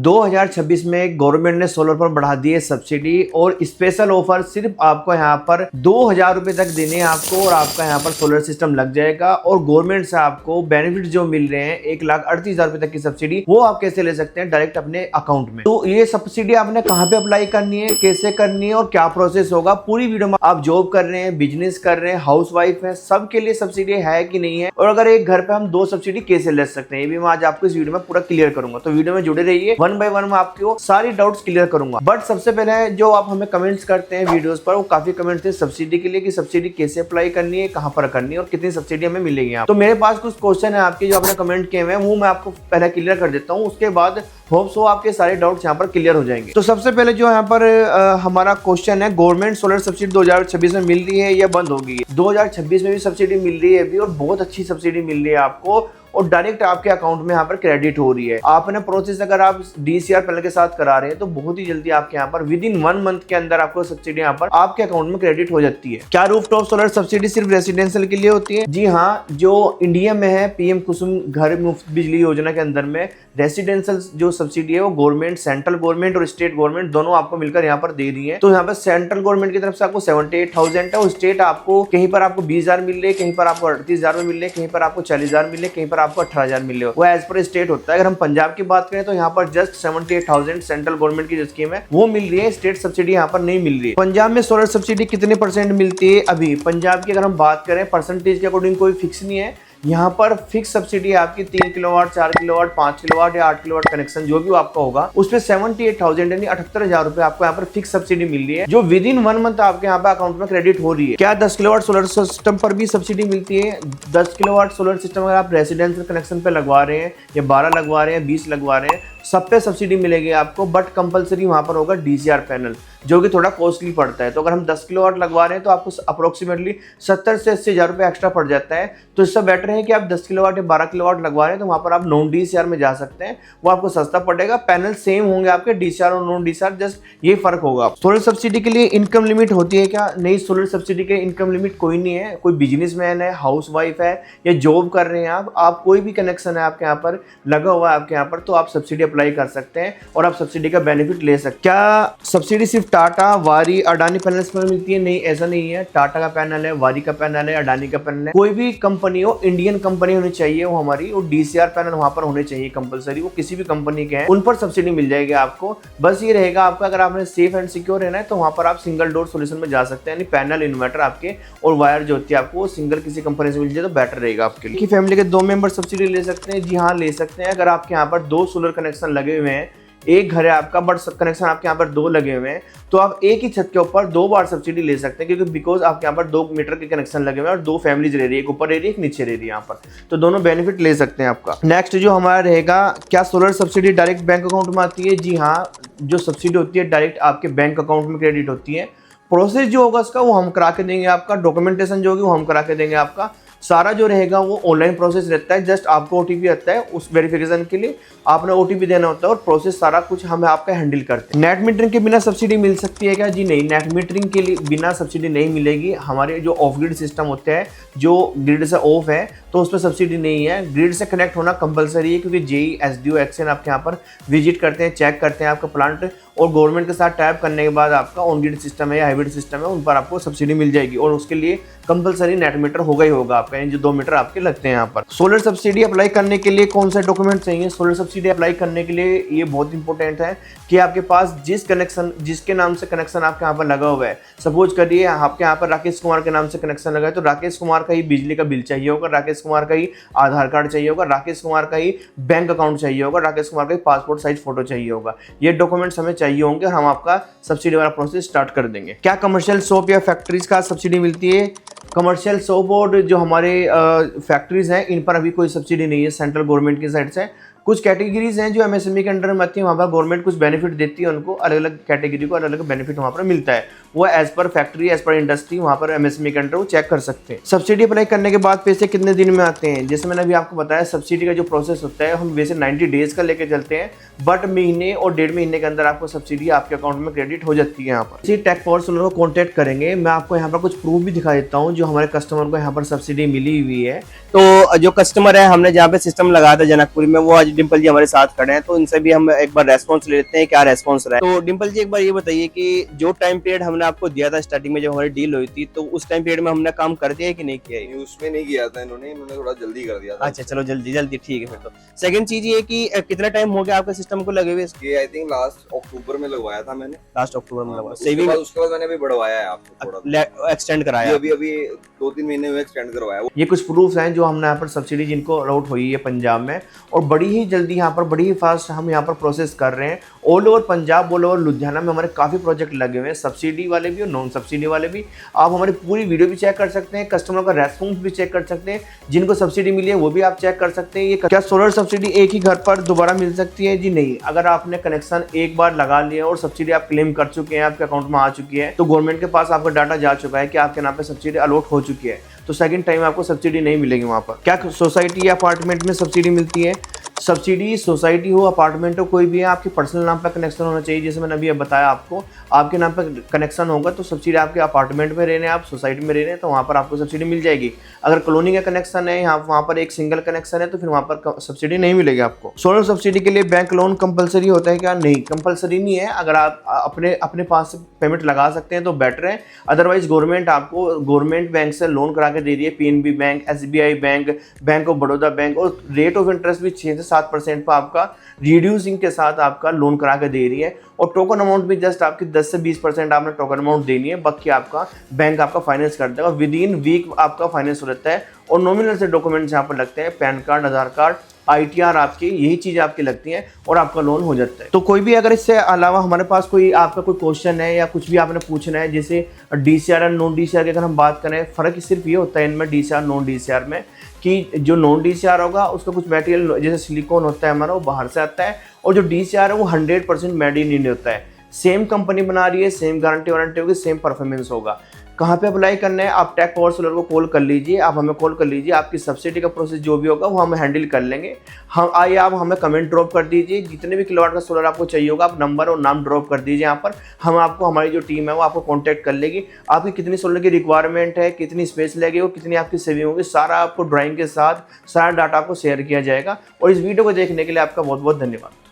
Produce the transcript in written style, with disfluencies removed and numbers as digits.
2026 में गवर्नमेंट ने सोलर पर बढ़ा दी है सब्सिडी और स्पेशल ऑफर सिर्फ आपको यहाँ पर 2000 रुपए तक देने हैं आपको और आपका यहाँ पर सोलर सिस्टम लग जाएगा। और गवर्नमेंट से आपको बेनिफिट जो मिल रहे हैं 1,38,000 रुपए तक की सब्सिडी, वो आप कैसे ले सकते हैं डायरेक्ट अपने अकाउंट में। तो ये सब्सिडी आपने कहाँ पे अप्लाई करनी है, कैसे करनी है और क्या प्रोसेस होगा, पूरी वीडियो में। आप जॉब कर रहे हैं, बिजनेस कर रहे हैं, हाउस वाइफ है, सबके लिए सब्सिडी है कि नहीं है, और अगर एक घर पे हम 2 सब्सिडी कैसे ले सकते हैं, ये भी मैं आज आपको इस वीडियो में पूरा क्लियर करूंगा। तो वीडियो में जुड़े रहिए, वन बाय वन मैं आपको सारी डाउट्स क्लियर करूंगा। बट सबसे पहले जो आप हमें कमेंट्स करते हैं वीडियोस पर, वो काफी कमेंट्स थे सब्सिडी के लिए कि सब्सिडी कैसे अप्लाई करनी है, कहां पर करनी है और कितनी सब्सिडी हमें मिलेगी। तो मेरे पास कुछ क्वेश्चन है आपके जो आपने कमेंट किए हुए हैं, वो मैं आपको पहले क्लियर कर देता हूँ। उसके बाद होप सो आपके सारे डाउट्स यहाँ पर क्लियर हो जाएंगे। तो सबसे पहले जो यहाँ पर हमारा क्वेश्चन है, गवर्नमेंट सोलर सब्सिडी 2026 में मिल रही है या बंद होगी? 2026 में भी सब्सिडी मिल रही है अभी, और बहुत अच्छी सब्सिडी मिल रही है आपको, और डायरेक्ट आपके अकाउंट में यहाँ पर क्रेडिट हो रही है। आपने प्रोसेस अगर आप DCR पैनल के साथ करा रहे हैं तो बहुत ही जल्दी आपके यहाँ पर विद इन 1 मंथ के अंदर आपको सब्सिडी यहाँ पर आपके अकाउंट में क्रेडिट हो जाती है। क्या रूफटॉप सोलर सब्सिडी सिर्फ रेसिडेंशियल के लिए होती है? जी हाँ, जो इंडिया में है PM कुसुम घर मुफ्त बिजली योजना के अंदर में रेसिडेंशियल जो सब्सिडी है वो गवर्नमेंट, सेंट्रल गवर्नमेंट और स्टेट गवर्नमेंट दोनों आपको मिलकर यहाँ पर दे रही है। तो यहाँ पर सेंट्रल गवर्नमेंट की तरफ से आपको 78,000 है, और स्टेट आपको कहीं पर आपको 20,000 मिल रहे हैं, कहीं पर आपको 38,000 में मिल रहे हैं, कहीं पर आपको 40,000 मिल रहे हैं, कहीं पर आपको 18,000 मिल रहे हो। वो एज पर स्टेट होता है। अगर हम पंजाब की बात करें तो यहाँ पर जस्ट 78,000 सेंट्रल गवर्नमेंट की जो स्कीम है वो मिल रही है, स्टेट सब्सिडी यहाँ पर नहीं मिल रही है। पंजाब में सोलर सब्सिडी कितने % मिलती है अभी? पंजाब की अगर हम बात करें परसेंटेज के अकॉर्डिंग कोई फिक्स नहीं है। यहाँ पर फिक्स सब्सिडी आपकी 3 किलोवाट, 4 किलोवाट, 5 किलोवाट या 8 किलोवाट कनेक्शन जो भी आपका होगा उस पर 78,000 यानी 78,000 रुपए आपको यहाँ पर फिक्स सब्सिडी मिल रही है, जो विद इन 1 मंथ आपके यहाँ पे अकाउंट में क्रेडिट हो रही है। क्या 10 किलोवाट सोलर सिस्टम पर भी सब्सिडी मिलती है? 10 किलोवाट सोलर सिस्टम अगर आप रेसिडेंशियल कनेक्शन पे लगवा रहे हैं, या 12 लगवा रहे हैं, 20 लगवा रहे हैं, सब पे सब्सिडी मिलेगी आपको। बट कंपलसरी वहां पर होगा DCR पैनल, जो कि थोड़ा कॉस्टली पड़ता है। तो अगर हम 10 किलोवाट लगवा रहे हैं तो आपको अप्रोक्सीमेटली 70 से 80,000 रुपए एक्स्ट्रा पड़ जाता है। तो इससे बेटर है कि आप 10 किलोवाट या 12 किलोवाट लगवा रहे हैं तो वहां पर आप नॉन DCR में जा सकते हैं, वो आपको सस्ता पड़ेगा। पैनल सेम होंगे आपके, DCR और नॉन DCR, जस्ट ये फर्क होगा। सोलर सब्सिडी के लिए इनकम लिमिट होती है क्या? नहीं, सोलर सब्सिडी के इनकम लिमिट कोई नहीं है। कोई बिजनेसमैन है, हाउस वाइफ है या जॉब कर रहे हैं आप कोई भी कनेक्शन है आपके यहाँ पर लगा हुआ है आपके यहाँ पर, तो आप सब्सिडी अप्लाई कर सकते हैं और आप सब्सिडी का बेनिफिट ले सकते हैं। क्या सब्सिडी सिर्फ टाटा, वारी, अडानी पैनल्स पर मिलती है? नहीं, ऐसा नहीं है। टाटा का पैनल है, वारी का पैनल है, अडानी का पैनल है, कोई भी कंपनी हो, इंडियन कंपनी होनी चाहिए वो हमारी, और DCR पैनल वहां पर होने चाहिए कंपलसरी। वो किसी भी कंपनी के हैं, उन पर सब्सिडी मिल जाएगी आपको। बस ये रहेगा आपका, अगर आपने सेफ एंड सिक्योर रहना है तो वहां पर आप सिंगल डोर सोल्यूशन में जा सकते हैं, यानी पैनल, इन्वर्टर आपके और वायर जो होती है आपको सिंगल किसी कंपनी से मिल जाए तो बेटर रहेगा आपके लिए। फैमिली के 2 मेंबर सब्सिडी ले सकते हैं? जी हाँ, ले सकते हैं। अगर आपके यहाँ पर 2 सोलर कनेक्शन लगे हुए हैं, एक घर है आपका बट कनेक्शन आपके यहाँ पर 2 लगे हुए हैं, तो आप एक ही छत के ऊपर 2 बार सब्सिडी ले सकते हैं, क्योंकि बिकॉज आपके यहाँ पर 2 मीटर के कनेक्शन लगे हुए हैं और 2 फैमिलीज रह रही है, एक ऊपर रह रही है, एक नीचे रह रही है यहाँ पर, तो दोनों बेनिफिट ले सकते हैं आपका। नेक्स्ट जो हमारा रहेगा, क्या solar subsidy direct bank account में आती है? जी हाँ, जो सब्सिडी होती है डायरेक्ट आपके बैंक अकाउंट में क्रेडिट होती है। प्रोसेस जो होगा उसका वो हम करा के देंगे आपका, डॉक्यूमेंटेशन जो होगी वो हम करा के देंगे आपका। सारा जो रहेगा वो ऑनलाइन प्रोसेस रहता है, जस्ट आपको OTP आता है, उस वेरिफिकेशन के लिए आपने OTP देना होता है और प्रोसेस सारा कुछ हम आपका हैंडल करते हैं। नेट मीटरिंग के बिना सब्सिडी मिल सकती है क्या? जी नहीं, नेट मीटरिंग के लिए बिना सब्सिडी नहीं मिलेगी। हमारे जो ऑफ ग्रिड सिस्टम होते हैं, जो ग्रिड से ऑफ है तो उस पर सब्सिडी नहीं है। ग्रिड से कनेक्ट होना कंपलसरी है, क्योंकि JEE, SDO, एक्शन आपके यहाँ पर विजिट करते हैं, चेक करते हैं आपका प्लांट, और गवर्नमेंट के साथ टैप करने के बाद आपका ऑन ग्रिड सिस्टम है या हाइब्रिड सिस्टम है, उन पर आपको सब्सिडी मिल जाएगी। और उसके लिए कंपलसरी नेट मीटर होगा ही होगा आपका, जो 2 मीटर आपके लगते हैं यहाँ पर। सोलर सब्सिडी अप्लाई करने के लिए कौन सा डॉक्यूमेंट चाहिए? सोलर सब्सिडी अप्लाई करने के लिए ये बहुत इंपॉर्टेंट है कि आपके पास जिसके नाम से कनेक्शन आपके यहाँ पर लगा हुआ है, सपोज करिए आपके यहाँ पर राकेश कुमार के नाम से कनेक्शन लगा है, तो राकेश कुमार का ही बिजली का बिल चाहिए होगा, राकेश कुमार का ही आधार कार्ड चाहिए होगा, राकेश कुमार का ही बैंक अकाउंट चाहिए होगा, राकेश कुमार का ही पासपोर्ट साइज फोटो चाहिए होगा। ये डॉक्यूमेंट्स हमें चाहिए होंगे और हम आपका सब्सिडी वाला प्रोसेस स्टार्ट कर देंगे। क्या कमर्शियल शॉप या फैक्ट्रीज का सब्सिडी मिलती है? कमर्शियल शॉप और जो हमारे फैक्ट्रीज हैं, इन पर अभी कोई सब्सिडी नहीं है सेंट्रल गवर्नमेंट की साइड से। कुछ कैटेगरीज हैं जो MSME के अंडर में आती है, वहाँ पर गवर्नमेंट कुछ बेनिफिट देती है, उनको अलग अलग कैटेगरी को अलग अलग बेनिफिट वहाँ पर मिलता है। वो as per factory, as per industry, वहाँ पर MSME के अंडर वो चेक कर सकते हैं। सब्सिडी अप्लाई करने के बाद पैसे कितने दिन में आते हैं? जैसे मैंने अभी आपको बताया, सब्सिडी का जो प्रोसेस होता है हम वैसे 90 डेज का लेके चलते हैं, बट महीने और 1.5 महीने के अंदर आपको सब्सिडी आपके अकाउंट में क्रेडिट हो जाती है। यहाँ पर इसी टेक फॉर सोलर को कॉन्टैक्ट करेंगे, मैं आपको यहाँ पर कुछ प्रूफ भी दिखा देता हूँ जो हमारे कस्टमर को यहाँ पर सब्सिडी मिली हुई है। तो जो कस्टमर है, हमने जहाँ पे सिस्टम लगाया था जनकपुरी में, वो आज डिम्पल जी हमारे साथ खड़े हैं, तो इनसे भी हम एक बार रेस्पॉन्स लेते हैं, क्या रेस्पॉन्स रहा है। तो डिम्पल जी एक बार ये बताइए कि जो टाइम पीरियड हमने आपको दिया था स्टार्टिंग में जब हमारी डील हुई थी, तो उस टाइम पीरियड में हमने काम कर दिया है कि नहीं किया है? उसमें नहीं किया था इन्होंने थोड़ा जल्दी कर दिया था। अच्छा चलो, जल्दी जल्दी ठीक है फिर तो। सेकंड चीज ये कि कितना टाइम हो गया आपके सिस्टम को लगे हुए? ये आई थिंक लास्ट अक्टूबर में लगवाया था मैंने। लास्ट अक्टूबर में लगा। उसके बाद मैंने अभी बढ़वाया है आपको थोड़ा, एक्सटेंड कराया अभी 2-3 महीने हुए एक्सटेंड करवाया। ये कुछ प्रूफ हैं जो हमने यहाँ पर सब्सिडी जिनको अलॉट हुई है पंजाब में, और बड़ी ही जल्दी यहाँ पर बड़ी ही फास्ट हम यहाँ पर प्रोसेस कर रहे हैं। All over Punjab, all over Ludhiana में हमारे काफ़ी प्रोजेक्ट लगे हुए हैं, सब्सिडी वाले भी और नॉन सब्सिडी वाले भी। आप हमारी पूरी वीडियो भी चेक कर सकते हैं, कस्टमर का रेस्पॉन्स भी चेक कर सकते हैं, जिनको सब्सिडी मिली है वो भी आप चेक कर सकते हैं। ये क्या सोलर सब्सिडी एक ही घर पर दोबारा मिल सकती है? जी नहीं। अगर आपने कनेक्शन एक बार लगा लिया और सब्सिडी आप क्लेम कर चुके हैं, आपके अकाउंट में आ चुकी है, तो गवर्नमेंट के पास आपका डाटा जा चुका है कि आपके नाम पे सब्सिडी अलॉट हो चुकी है, तो सेकंड टाइम आपको सब्सिडी नहीं मिलेगी वहाँ पर। क्या सोसाइटी या अपार्टमेंट में सब्सिडी मिलती है? सब्सिडी सोसाइटी हो, अपार्टमेंट हो, कोई भी है, आपके पर्सनल नाम पर कनेक्शन होना चाहिए। जैसे मैंने अभी बताया आपको, आपके नाम पर कनेक्शन होगा तो सब्सिडी आपके अपार्टमेंट में रहने, आप सोसाइटी में रहने, तो वहाँ पर आपको सब्सिडी मिल जाएगी। अगर कॉलोनी का कनेक्शन है, यहाँ वहाँ पर एक सिंगल कनेक्शन है, तो फिर वहाँ पर सब्सिडी नहीं मिलेगी आपको। सोलर सब्सिडी के लिए बैंक लोन कंपलसरी होता है क्या? नहीं, कंपलसरी नहीं है। अगर आप अपने पास से पेमेंट लगा सकते हैं तो बेटर है, अदरवाइज गवर्नमेंट आपको गवर्नमेंट बैंक से लोन करा के दे रही है, PNB bank, SBI bank, bank of Baroda bank, और रेट ऑफ इंटरेस्ट भी 6 से 7% पर आपका रिड्यूसिंग के साथ आपका लोन करा के दे रही है। और टोकन अमाउंट भी जस्ट आपकी 10 से 20% आपने टोकन अमाउंट देनी है, बाकी आपका बैंक आपका फाइनेंस कर देगा। विद इन वीक आपका फाइनेंस हो जाता है। और नॉमिनल से डॉक्यूमेंट्स यहाँ पर लगते हैं, पैन कार्ड, आधार कार्ड, ITR, आपकी यही चीज़ आपकी लगती हैं और आपका लोन हो जाता है। तो कोई भी अगर इससे अलावा हमारे पास कोई आपका कोई क्वेश्चन है या कुछ भी आपने पूछना है, जैसे DCR और नॉन DCR की अगर हम बात करें, फ़र्क सिर्फ ये होता है इनमें DCR नॉन DCR में कि जो नॉन DCR होगा उसका कुछ मटेरियल जैसे सिलिकॉन होता है हमारा, वो बाहर से आता है, और जो DCR है वो 100% मेड इन इंडिया होता है। सेम कंपनी बना रही है, सेम गारंटी वारंटी होगी, सेम परफॉर्मेंस होगा। कहाँ पे अप्लाई करना है? आप टेक पावर सोलर को कॉल कर लीजिए, आप हमें कॉल कर लीजिए, आपकी सब्सिडी का प्रोसेस जो भी होगा वो हम हैंडल कर लेंगे। हम आइए, आप हमें कमेंट ड्रॉप कर दीजिए, जितने भी किलोवाट का सोलर आपको चाहिए होगा, आप नंबर और नाम ड्रॉप कर दीजिए यहाँ पर। हम आपको, हमारी जो टीम है वो आपको कॉन्टैक्ट कर लेगी। आपकी कितनी सोलर की रिक्वायरमेंट है, कितनी स्पेस लगेगी, कितनी आपकी सेविंग होगी, सारा आपको ड्राइंग के साथ सारा डाटा आपको शेयर किया जाएगा। और इस वीडियो को देखने के लिए आपका बहुत बहुत धन्यवाद।